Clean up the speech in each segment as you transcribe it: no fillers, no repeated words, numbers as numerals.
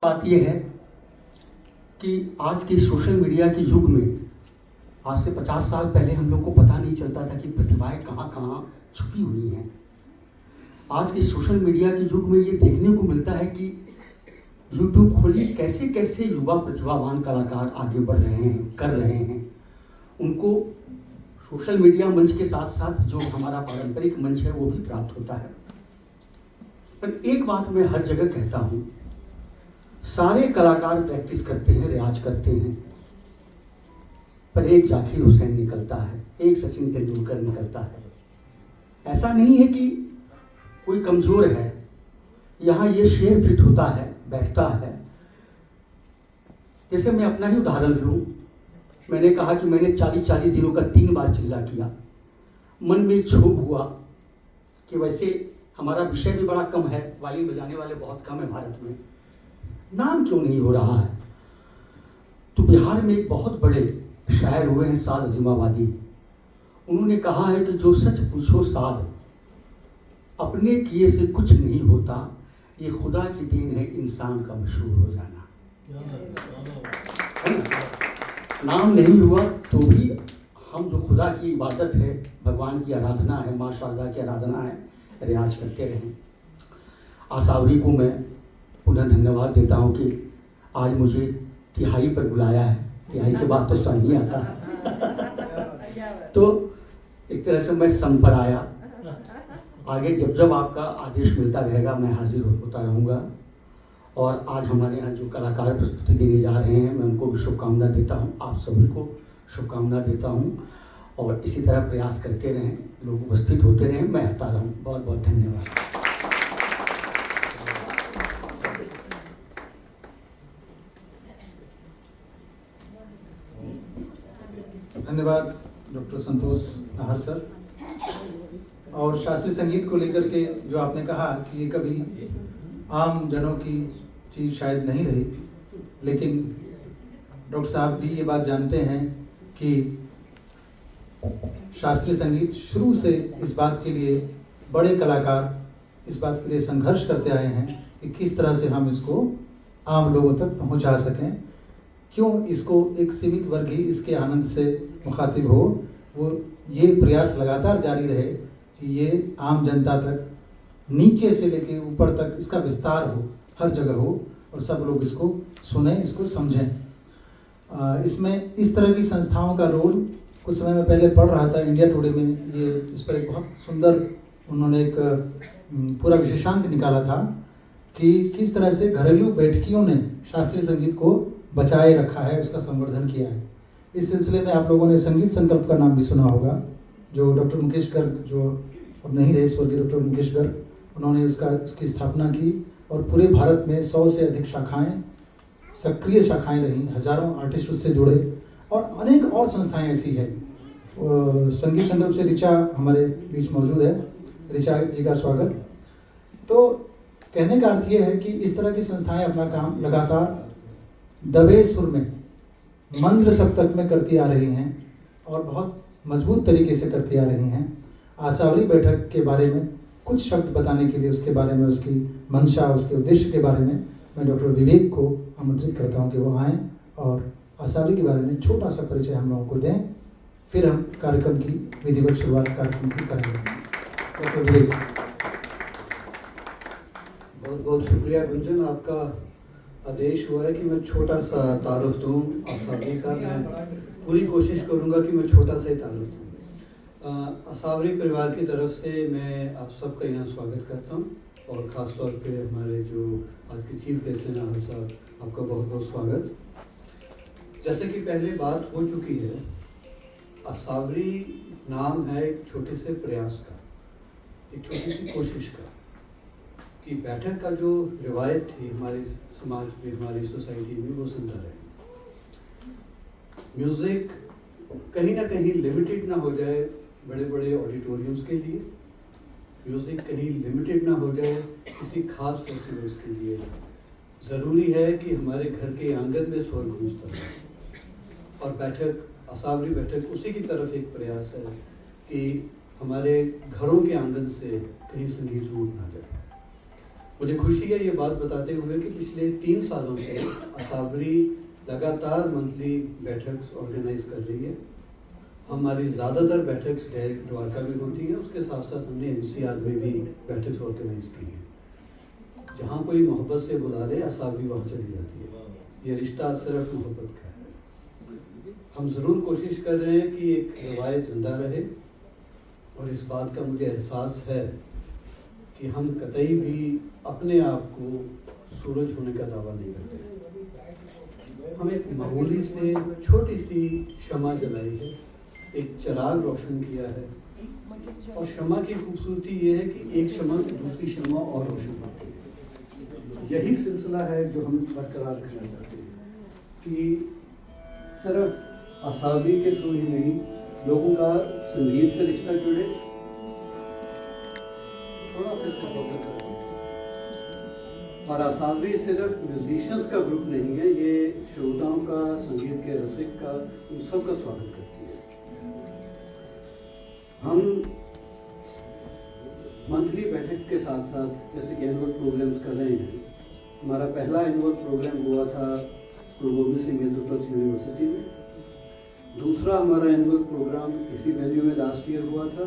बात यह है कि आज के सोशल मीडिया के युग में आज से 50 साल पहले हम लोग को पता नहीं चलता था कि प्रतिभाएं कहाँ कहाँ छुपी हुई हैं। आज के सोशल मीडिया के युग में ये देखने को मिलता है कि यूट्यूब खोली कैसे कैसे युवा प्रतिभावान कलाकार आगे बढ़ रहे हैं, कर रहे हैं। उनको सोशल मीडिया मंच के साथ साथ जो हमारा पारंपरिक मंच है वो भी प्राप्त होता है। पर एक बात मैं हर जगह कहता हूँ, सारे कलाकार प्रैक्टिस करते हैं, रियाज करते हैं, पर एक जाकिर हुसैन निकलता है, एक सचिन तेंदुलकर निकलता है। ऐसा नहीं है कि कोई कमज़ोर है, यहाँ ये शेर फिट होता है, बैठता है। जैसे मैं अपना ही उदाहरण लूँ, मैंने कहा कि मैंने 40 दिनों का 3 बार चिल्ला किया। मन में एक क्षोभ हुआ कि वैसे हमारा विषय भी बड़ा कम है, वायलिन बजाने वाले बहुत कम है भारत में, नाम क्यों नहीं हो रहा है। तो बिहार में एक बहुत बड़े शायर हुए हैं साद अजीमाबादी। उन्होंने कहा है कि जो सच पूछो साद, अपने किए से कुछ नहीं होता, ये खुदा की देन है इंसान का मशहूर हो जाना। है ना? नाम नहीं हुआ तो भी हम जो खुदा की इबादत है, भगवान की आराधना है, माँ शारदा की आराधना है, रियाज करते रहें। आसावरी को मैं पुनः धन्यवाद देता हूँ कि आज मुझे तिहाई पर बुलाया है। तिहाई के बाद तो सन ही आता तो एक तरह से मैं सन पर आया। आगे जब जब आपका आदेश मिलता रहेगा मैं हाजिर होता रहूँगा। और आज हमारे यहाँ जो कलाकार प्रस्तुति देने जा रहे हैं, मैं उनको भी शुभकामना देता हूँ, आप सभी को शुभकामना देता हूँ। और इसी तरह प्रयास करते रहें, लोग उपस्थित होते रहें, मैं आता रहूँ। बहुत बहुत धन्यवाद। धन्यवाद डॉक्टर संतोष नाहर सर। और शास्त्रीय संगीत को लेकर के जो आपने कहा कि ये कभी आम जनों की चीज़ शायद नहीं रही, लेकिन डॉक्टर साहब भी ये बात जानते हैं कि शास्त्रीय संगीत शुरू से इस बात के लिए, बड़े कलाकार इस बात के लिए संघर्ष करते आए हैं कि किस तरह से हम इसको आम लोगों तक पहुंचा सकें, क्यों इसको एक सीमित वर्ग ही इसके आनंद से मुखातिब हो। वो ये प्रयास लगातार जारी रहे कि ये आम जनता तक, नीचे से लेके ऊपर तक इसका विस्तार हो, हर जगह हो और सब लोग इसको सुने, इसको समझें। इसमें इस तरह की संस्थाओं का रोल कुछ समय में पहले पढ़ रहा था इंडिया टुडे में, ये इस पर एक बहुत सुंदर उन्होंने एक पूरा विशेषांक निकाला था कि किस तरह से घरेलू बैठकियों ने शास्त्रीय संगीत को बचाए रखा है, उसका संवर्धन किया है। इस सिलसिले में आप लोगों ने संगीत संकल्प का नाम भी सुना होगा, जो डॉक्टर मुकेश गर्ग, जो अब नहीं रहे, स्वर्गीय डॉक्टर मुकेश गर्ग, उन्होंने इसकी स्थापना की। और पूरे भारत में 100 से अधिक शाखाएं, सक्रिय शाखाएं रहीं, हजारों आर्टिस्ट उससे जुड़े और अनेक और संस्थाएं ऐसी हैं। संगीत संकल्प से ऋचा हमारे बीच मौजूद है, ऋचा जी का स्वागत। तो कहने का अर्थ ये है कि इस तरह की संस्थाएं अपना काम लगातार दबे सुर में, मंद्र सप्तक में करती आ रही हैं और बहुत मजबूत तरीके से करती आ रही हैं। आसावरी बैठक के बारे में कुछ शब्द बताने के लिए, उसके बारे में, उसकी मंशा, उसके उद्देश्य के बारे में मैं डॉक्टर विवेक को आमंत्रित करता हूं कि वो आएँ और आसावरी के बारे में छोटा सा परिचय हम लोगों को दें, फिर हम कार्यक्रम की विधिवत शुरुआत कार्यक्रम की करेंगे। डॉक्टर विवेक। बहुत बहुत शुक्रिया गुंजन, आपका आदेश हुआ है कि मैं छोटा सा तारुफ दूँ आसावरी का। मैं पूरी कोशिश करूँगा कि मैं छोटा सा ही तारुफ दूँ। आसावरी परिवार की तरफ से मैं आप सबका यहाँ स्वागत करता हूँ और ख़ास तौर पे हमारे जो आज के चीफ गेस्ट हैं नाहर साहब, आपका बहुत बहुत स्वागत। जैसे कि पहले बात हो चुकी है, आसावरी नाम है एक छोटे से प्रयास का, एक छोटी सी कोशिश का, कि बैठक का जो रिवायत थी हमारे समाज में, हमारी सोसाइटी में, वो सुनता रहे। म्यूज़िक कहीं ना कहीं लिमिटेड ना हो जाए बड़े बड़े ऑडिटोरियम्स के लिए, म्यूज़िक कहीं लिमिटेड ना हो जाए किसी खास फेस्टिवल्स के लिए। ज़रूरी है कि हमारे घर के आंगन में स्वर गूंजता रहे। और बैठक, आसावरी बैठक उसी की तरफ एक प्रयास है कि हमारे घरों के आंगन से कहीं संगीत रूठ ना जाए। मुझे खुशी है ये बात बताते हुए कि पिछले 3 सालों से असावरी लगातार मंथली बैठक ऑर्गेनाइज कर रही है। हमारी ज़्यादातर बैठक द्वारका में होती है, उसके साथ साथ हमने एनसीआर में भी बैठक ऑर्गेनाइज की है। जहाँ कोई मोहब्बत से बुला ले असावरी वहाँ चली जाती है। ये रिश्ता सिर्फ मोहब्बत का है। हम ज़रूर कोशिश कर रहे हैं कि एक रवायत ज़िंदा रहे, और इस बात का मुझे एहसास है कि हम कतई भी अपने आप को सूरज होने का दावा नहीं करते। हम एक मामूली से छोटी सी शमा जलाई है, एक चिराग रोशन किया है, और शमा की खूबसूरती ये है कि एक शमा से दूसरी शमा और रोशन होती है। यही सिलसिला है जो हम बरकरार रखना चाहते हैं कि सिर्फ असावी के थ्रू ही नहीं, लोगों का संगीत से रिश्ता जुड़े। थोड़ा सा और असावरी सिर्फ म्यूजिशियंस का ग्रुप नहीं है, ये श्रोताओं का, संगीत के रसिक का, उन सब का स्वागत करती है। हम मंथली बैठक के साथ साथ जैसे कि एनुअल प्रोग्राम्स कर रहे हैं। हमारा पहला एनुअल प्रोग्राम हुआ था गुरु गोबिंद सिंह इंद्रप्रस्थ यूनिवर्सिटी में। दूसरा हमारा एनुअल प्रोग्राम इसी वेन्यू में लास्ट ईयर हुआ था,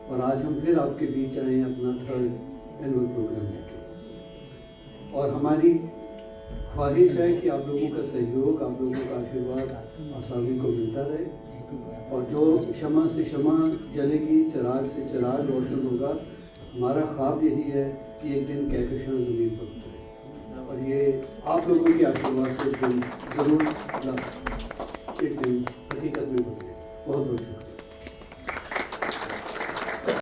और आज हम फिर आपके बीच आए हैं अपना 3rd एनुअल प्रोग्राम लेके। और हमारी ख्वाहिश है कि आप लोगों का सहयोग, आप लोगों का आशीर्वाद असावी को मिलता रहे, और जो शमा से शमा जलेगी, चिराग से चिराग रोशन होगा। हमारा ख्वाब यही है कि एक दिन कहकशां ज़मीन पर उतरे, और ये आप लोगों के आशीर्वाद से एक दिन ज़रूर एक दिन हकीकत में बदले। बहुत बहुत शुक्रिया।